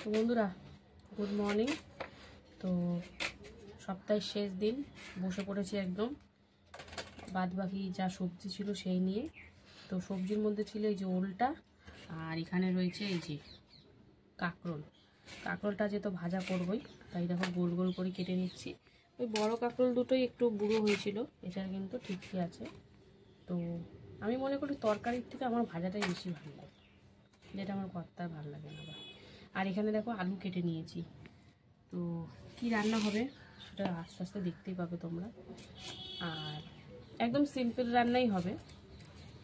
তো বন্ধুরা good morning. তো সপ্তাহের শেষ দিন বসে পড়েছি একদম বাদবাকি যা সবজি ছিল সেই নিয়ে। তো সবজির মধ্যে ছিল এই যে ওলটা, আর এখানে রয়েছে এই যে কাঁকরোলটা যে তো ভাজা করবই, তাই দেখো গোল গোল করে কেটে নিচ্ছি। ওই বড় কাঁকরোল দুটোই একটু বুড়ো হয়েছিল, এছাড়া কিন্তু ঠিকই আছে। তো আমি মনে করি তরকারির থেকে আমার ভাজাটাই বেশি ভালো লাগে, যেটা আমার কর্তার ভালো লাগে না। আর এখানে দেখো আলু কেটে নিয়েছি। তো কি রান্না হবে সেটা আস্তে আস্তে দেখতেই পাবে তোমরা, আর একদম সিম্পল রান্নাই হবে।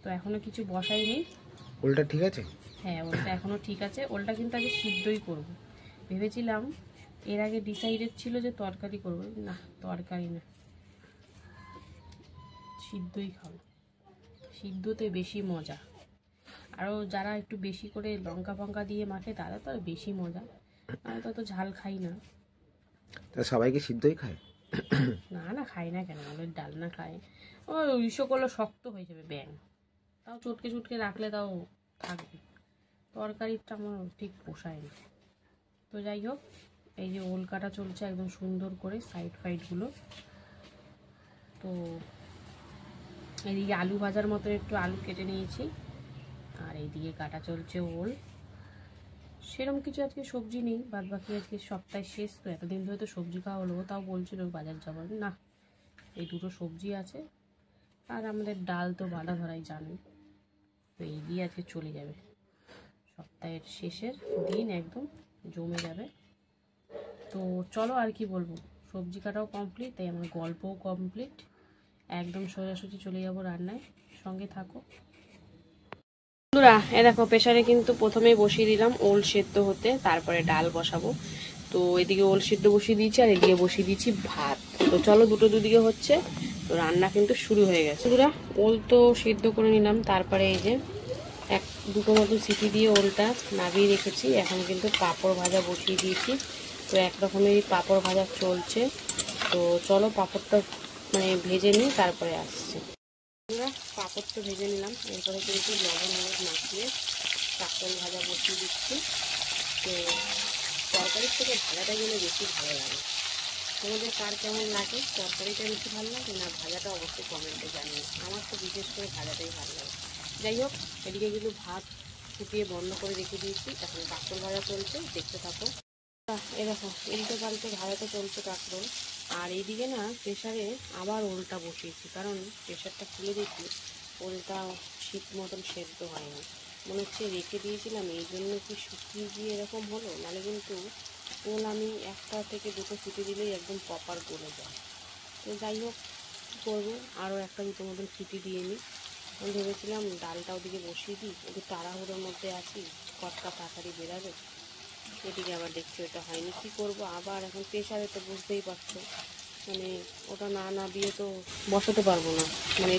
তো এখনো কিছু বসাইনি। ওলটা ঠিক আছে? হ্যাঁ, ওলটা এখনো ঠিক আছে। ওলটা কিন্তু আগে সিদ্ধই করব ভেবেছিলাম, এর আগে ডিসাইডেড ছিল যে তরকারি করব, না তরকারি না, সিদ্ধই খাবো, সিদ্ধতে বেশি মজা। আরও যারা একটু বেশি করে লঙ্কা ফঙ্কা দিয়ে মাখে তারা তো আর বেশি মজা। আমি তো ঝাল খাই না। তা সবাই কি সিদ্ধই খায়? না না, খাই না কেন, ওই ডাল না খায়। ওই ইস্যু করলে শক্ত হয়ে যাবে ব্যাং, তাও চটকে চটকে রাখলে তাও থাকবে। তরকারিটা আমার ঠিক পোষায় না। তো যাই হোক, এই যে ওল কাটা চলছে একদম সুন্দর করে সাইড ফাইডগুলো। তো এদিকে আলু ভাজার মতো একটু আলু কেটে নিয়েছি, আর এইদিকে কাটা চলছে ওল। সেরকম কিছু আজকে সবজি নেই, বাদ বাকি আজকে সপ্তাহে শেষ, তো এতদিন ধরে তো সবজি খাওয়া হলো। তাও বলছিল বাজার যাবার, না এই দুটো সবজি আছে, আর আমাদের ডাল তো বাঁধা ধরাই জানেন। তো এই দিয়ে আজকে চলে যাবে, সপ্তাহের শেষের দিন একদম জমে যাবে। তো চলো, আর কি বলবো, সবজি কাটাও কমপ্লিট, তাই আমার গল্পও কমপ্লিট। একদম সোজাসুজি চলে যাবো রান্নায়, সঙ্গে থাকো বন্ধুরা। এ দেখো প্রেসারে কিন্তু প্রথমেই বসিয়ে দিলাম ওল সেদ্ধ হতে, তারপরে ডাল বসাবো। তো এদিকে ওল সেদ্ধ বসিয়ে দিয়েছি, আর এদিকে বসিয়ে দিয়েছি ভাত। তো চলো, দুটো দুদিকে হচ্ছে, তো রান্না কিন্তু শুরু হয়ে গেছে। বন্ধুরা ওল তো সেদ্ধ করে নিলাম, তারপরে এই যে দুটো মতো সিটি দিয়ে ওলটা নামিয়ে রেখেছি। এখন কিন্তু পাঁপড় ভাজা বসিয়ে দিয়েছি। তো একরকমেরই পাঁপড় ভাজা চলছে। তো চলো পাঁপড়টা ভেজে নিই, তারপরে আসছি। পাঁপড় তো ভেজে নিলাম, এরপরে কিন্তু লবণ মাখিয়ে কাঁকরোল ভাজা বসিয়ে দিচ্ছি। তো তরকারির থেকে ভাজাটা গেলে বেশি ভালো লাগে। তোমাদের কার কেমন লাগে, তরকারিটা বেশি ভালো লাগে না ভাজাটা, অবশ্যই কমেন্টে জানিয়ে। আমার তো বিশেষ করে ভাজাটাই ভালো লাগে। যাই হোক, এদিকে কিন্তু ভাত ফুটিয়ে বন্ধ করে রেখে দিয়েছি, এখন কাঁকরোল ভাজা চলছে, দেখতে থাকো। এরকম উল্টে পাল্টে ভাজাটা চলছে কাঁকরোল। আর এইদিকে না প্রেসারে আবার ওলটা বসিয়েছি, কারণ প্রেসারটা খুলে দেখি ওলটা ঠিক মতন সেদ্ধ হয়নি। মনে হচ্ছে রেখে দিয়েছিলাম, এই জন্য কি শুকিয়ে গিয়ে এরকম হলো, নাহলে কিন্তু ওল আমি একটা থেকে দুটো সিটি দিলেই একদম প্রপার গলে যায়। তো যাই হোক, কী করবো, আরও একটা দুটো মতন সিটি দিয়ে নিই। আমি ভেবেছিলাম ডালটা ওদিকে বসিয়ে দিই, একটু তাড়াহুড়োর মধ্যে আছি, কটকা তাড়াতাড়ি বেরাবে। এদিকে আবার দেখছি ওটা হয়নি, কী করবো আবার। এখন প্রেশারে তো বুঝতেই পারছো, ওটা না দিয়ে তো বসাতে পারবো না,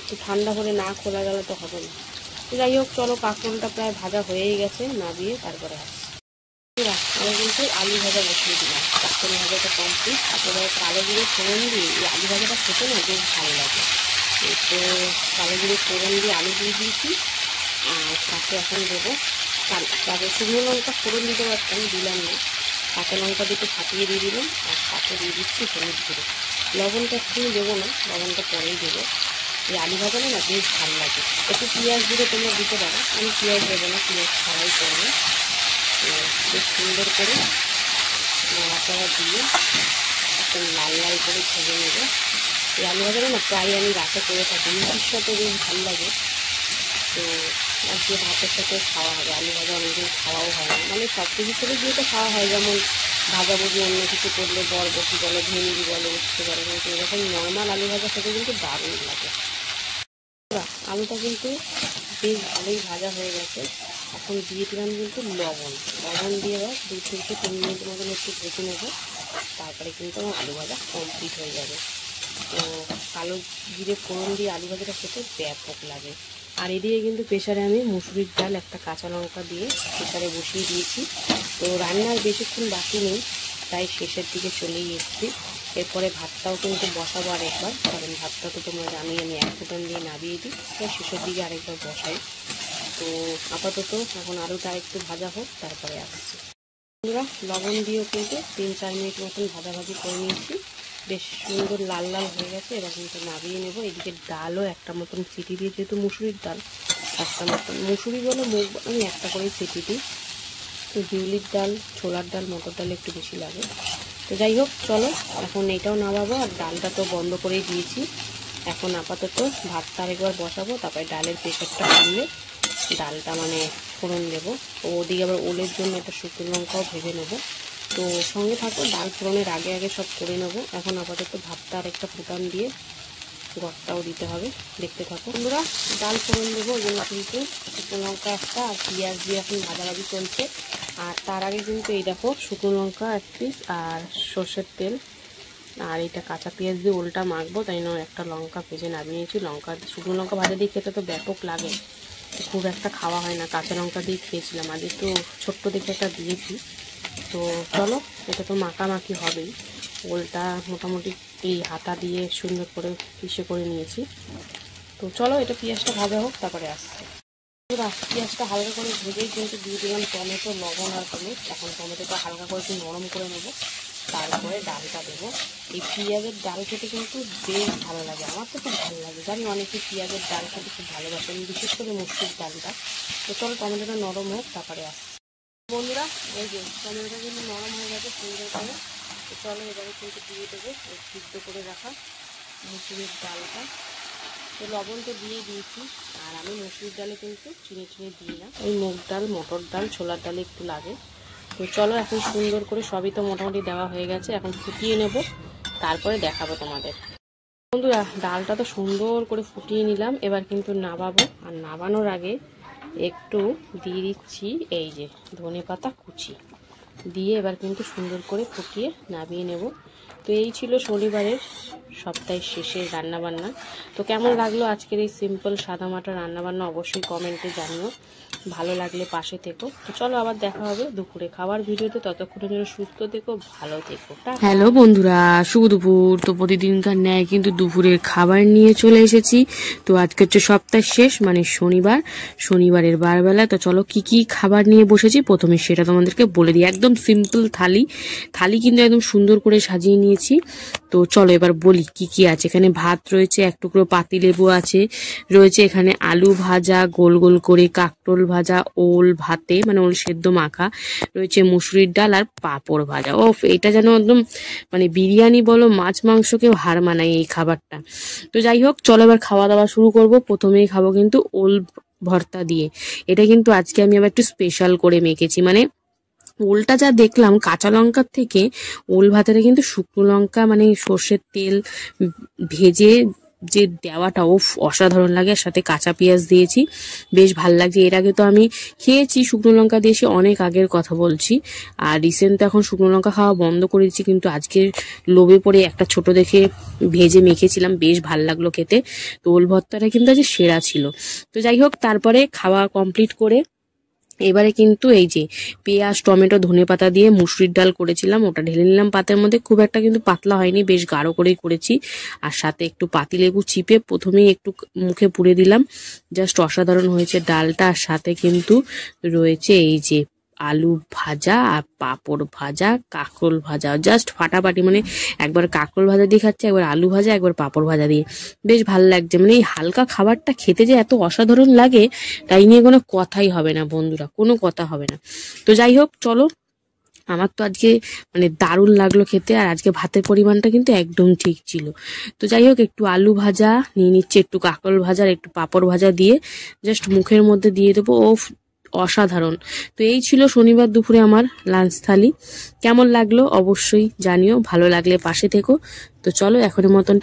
একটু ঠান্ডা করে না খোলা গেলে তো হবে না। যাই হোক চলো, কাঁকরোলটা প্রায় ভাজা হয়েই গেছে, না দিয়ে তারপরে আসছি। আমি কিন্তু আলু ভাজা বসিয়ে দিলাম, কাঁকরোল ভাজাটা কমপ্লিট। তারপরে কালো জিরে ফোড়ন দিয়ে এই আলু ভাজাটা খেতে না বেশ ভালো লাগে। তো কালো জিরে ফোড়ন দিয়ে আলু দিয়ে দিয়েছি, আর সাথে এখন দেবো তারপরে শুকনো লঙ্কা ফোড়ন দিতে পারতাম, দিলাম না। কাঁচা লঙ্কা দিতে ফাটিয়ে দিয়ে দিলাম, আর সাথে দিয়ে দিচ্ছি হলুদ গুঁড়ো। লবণটা একটু দেবো না, লবণটা পরেই দেবো। এই আলু ভাজাটা না বেশ ভালো লাগে। একটু পেঁয়াজ দিয়ে তোমরা দিতে পারো, আমি পেঁয়াজ দেবো না, পেঁয়াজ ছাড়াই করবো। বেশ সুন্দর করে নাড়াচাড়া দিয়ে একদম লাল লাল করে ভেজে নেবো। এই আলু ভাজাটা না প্রায় আমি রাতে করে থাকি, রুটির সাথে বেশ ভালো লাগে। তো আজকে ভাতের সাথে খাওয়া হবে, আলু ভাজা অনেকদিন খাওয়াও হয় না, সব কিছুর সাথে দিয়ে তো খাওয়া হয়, যেমন ভাজাভুজি অন্য কিছু করলে বরবটি বলে, ভেন্ডি বলে, উঠতে পারে, কিন্তু এরকম নর্মাল আলু ভাজা খেতে কিন্তু দারুণ লাগে। আলুটা কিন্তু বেশ ভালোই ভাজা হয়ে গেছে। এখন দিয়ে দিলাম কিন্তু লবণ দিয়ে এবার 2 থেকে 3 মিনিট মতন একটু ভেজে নেবো, তারপরে কিন্তু আমার আলু ভাজা কমপ্লিট হয়ে যাবে। তো কালো জিরে ফোড়ন দিয়ে আলু ভাজাটা খেতে ব্যাপক লাগে। আর এদিকে কিন্তু প্রেসারে আমি মুসুরির ডাল একটা কাঁচা লঙ্কা দিয়ে প্রেসারে বসিয়ে দিয়েছি। তো রান্নার বেশিক্ষণ বাকি নেই, তাই শেষের দিকে চলেই এসেছি। এরপরে ভাতটাও কিন্তু বসাবো আরেকবার, কারণ ভাতটা তো তোমরা জানি আমি এক ফোঁটান দিয়ে নামিয়ে দিই, তো শেষের দিকে আরেকবার বসাই। তো আপাতত এখন আলুটা একটু ভাজা হোক, তারপরে আসছি। বন্ধুরা লবণ দিয়েও কিন্তু 3-4 মিনিট মতন ভাজাভাজি করে নিয়েছি, বেশ সুন্দর লাল লাল হয়ে গেছে। এবার কিন্তু নামিয়ে নেব। এদিকে ডালও একটা মতন সিটি দিয়ে, যেহেতু মুসুরির ডাল একটা মতন, মুসুরি বলে মুগ আমি একটা করেই সিটি দিই। তো বিউলির ডাল, ছোলার ডাল, মটর ডাল একটু বেশি লাগে। তো যাই হোক চলো এখন এইটাও নামাবো। আর ডালটা তো বন্ধ করেই দিয়েছি। এখন আপাতত ভাতটা আরেকবার বসাবো, তারপরে ডালের প্রেশারটা খুললে ডালটা মানে ফোড়ন দেবো। তো ওদিকে আবার ওলের জন্য একটা শুকনো লঙ্কাও ভেজে নেবো। তো সঙ্গে থাকো, ডাল ফোড়নের আগে আগে সব করে নেবো। এখন আপাতত ভাতটা আরেকটা ফুটান দিয়ে গড়টাও দিতে হবে, দেখতে থাকো বন্ধুরা। ডাল ফোড়ন দেবো, ওই জন্য কিন্তু শুকনো লঙ্কা একটা আর পেঁয়াজ দিয়ে এখন ভাজাভাজি চলছে। আর তার আগে কিন্তু এই দেখো শুকনো লঙ্কা 1 পিস আর সর্ষের তেল, আর এটা কাঁচা পেঁয়াজ দিয়ে ওলটা মাখবো, তাই না একটা লঙ্কা ভেজে নামিয়েছি। লঙ্কা শুকনো লঙ্কা ভাজা দিয়ে খেতে তো ব্যাপক লাগে, খুব একটা খাওয়া হয় না, কাঁচা লঙ্কা দিয়ে খেয়েছিলাম। আজ একটু ছোট্ট দেখে একটা দিয়েছি। তো চলো এটা তো মাখামাখি হবেই। ওলটা মোটামুটি এই হাতা দিয়ে সুন্দর করে পিষে করে নিয়েছি। তো চলো এটা পেঁয়াজটা ভাজা হোক, তারপরে আসছে। পেঁয়াজটা হালকা করে ভেজেই কিন্তু দিয়ে দিলাম টমেটো, লবণ আর হলুদ। এখন টমেটোটা হালকা করে একটু নরম করে নেবো, তারপরে ডালটা দেবো। এই পেঁয়াজের ডাল খেতে কিন্তু বেশ ভালো লাগে, আমার তো খুব ভালো লাগে। জানি অনেকে পেঁয়াজের ডাল খেতে খুব ভালোবাসেন, বিশেষ করে মুসুরির ডালটা। তো চলো টমেটোটা নরম হোক, তারপরে আসছে। বন্ধুরা এই যে টমেটোটা কিন্তু নরম হয়ে গেছে সুন্দর করে। তো চলো এবারে কিন্তু দিয়ে দেবো ওই সিদ্ধ করে রাখা মুসুরির ডালটা। তো লবণ তো দিয়ে দিয়েছি, আর আমি মুসুরির ডালে কিন্তু চিনি দিই না, ওই মুগ ডাল, মটর ডাল, ছোলার ডালে একটু লাগে। তো চলো এখন সুন্দর করে সবই তো মোটামুটি দেওয়া হয়ে গেছে, এখন ফুটিয়ে নেব, তারপরে দেখাবো তোমাদের। বন্ধুরা ডালটা তো সুন্দর করে ফুটিয়ে নিলাম, এবার কিন্তু নামাবো। আর নামানোর আগে একটু দিয়ে দিচ্ছি এই যে ধনেপাতা কুচি দিয়ে, এবার কিন্তু সুন্দর করে ফুটিয়ে নামিয়ে নেব। তো এই ছিল শনিবারের সপ্তাহের শেষের রান্নাবান্না। তো কেমন লাগলো আজকের এই সিম্পল সাদামাটা রান্নাবান্না অবশ্যই কমেন্টে জানিও, ভালো লাগলে পাশে থেকো। তো চলো আবার দেখা হবে দুপুরে খাবার ভিডিওতে, ততক্ষণের জন্য সুস্থ থেকো, ভালো থেকো। হ্যালো বন্ধুরা, শুভ দুপুর। তো প্রতিদিনকার ন্যায় কিন্তু দুপুরের খাবার নিয়ে চলে এসেছি। তো আজকে হচ্ছে সপ্তাহের শেষ মানে শনিবার, শনিবারের বারবেলা। তো চলো কি কি খাবার নিয়ে বসেছি প্রথমে সেটা তোমাদেরকে বলে দিই। একদম সিম্পল থালি কিন্তু একদম সুন্দর করে সাজিয়ে নিয়েছি। তো চলো এবার বলি কি কি আছে। এখানে ভাত রয়েছে, এক টুকরো পাতিলেবু আছে, রয়েছে এখানে আলু ভাজা গোল গোল করে, কাকরোল ভাজা, ওল ভাতে মানে ওল সেদ্ধ মাখা, রয়েছে মুসুরির ডাল আর পাঁপড় ভাজা। ও এটা যেন একদম মানে বিরিয়ানি বলো মাছ মাংসকেও হার মানায় এই খাবারটা। তো যাই হোক চলো এবার খাওয়া দাওয়া শুরু করব। প্রথমেই খাবো কিন্তু ওল ভর্তা দিয়ে। এটা কিন্তু আজকে আমি আবার একটু স্পেশাল করে মেখেছি, মানে ওলটা যা দেখলাম কাঁচা লঙ্কার থেকে ওল ভাতেরে কিন্তু শুকনো লঙ্কা মানে সর্ষের তেল ভেজে যে দেওয়াটা অসাধারণ লাগে। আর সাথে কাঁচা পেঁয়াজ দিয়েছি, বেশ ভাল লাগছে। এর আগে তো আমি খেয়েছি শুকনো লঙ্কা দিয়েছি, অনেক আগের কথা বলছি। আর রিসেন্ট তো এখন শুকনো লঙ্কা খাওয়া বন্ধ করেছি, কিন্তু আজকের লোভে পড়ে একটা ছোট দেখে ভেজে মেখেছিলাম, বেশ ভাল লাগলো খেতে। তো ওল ভর্তাটা কিন্তু আজ সেরা ছিল। তো যাই হোক তারপরে খাওয়া কমপ্লিট করে এবারে কিন্তু এই যে পেঁয়াজ, টমেটো, ধনেপাতা দিয়ে মুসুরির ডাল করেছিলাম, ওটা ঢেলে নিলাম পাতের মধ্যে। খুব একটা কিন্তু পাতলা হয়নি, বেশ গাঢ় করেই করেছি। আর সাথে একটু পাতিলেবু চিপে প্রথমেই একটু মুখে পুড়ে দিলাম, জাস্ট অসাধারণ হয়েছে ডালটা। আর সাথে কিন্তু রয়েছে এই যে আলু ভাজা আর পাঁপড় ভাজা, কাঁকরোল ভাজা, জাস্ট ফাটাফাটি। মানে একবার কাঁকরোল ভাজা দিয়ে খাচ্ছে, একবার আলু ভাজা, একবার পাঁপড় ভাজা দিয়ে, বেশ ভালো লাগছে। মানে এই হালকা খাবারটা খেতে যে এত অসাধারণ লাগে তাই নিয়ে কোনো কথাই হবে না বন্ধুরা, কোনো কথা হবে না। তো যাই হোক চলো, আমার তো আজকে মানে দারুণ লাগলো খেতে। আর আজকে ভাতের পরিমাণটা কিন্তু একদম ঠিক ছিল। তো যাই হোক একটু আলু ভাজা নিয়ে নিচ্ছে, একটু কাঁকরোল ভাজা, একটু পাঁপড় ভাজা দিয়ে জাস্ট মুখের মধ্যে দিয়ে দেবো, অসাধারণ। তো এই ছিল শনিবার দুপুরে আমার লাঞ্চ থালি। কেমন লাগলো অবশ্যই জানিও, ভালো লাগলে পাশে থেকো। তো চলো এখনের মতনটা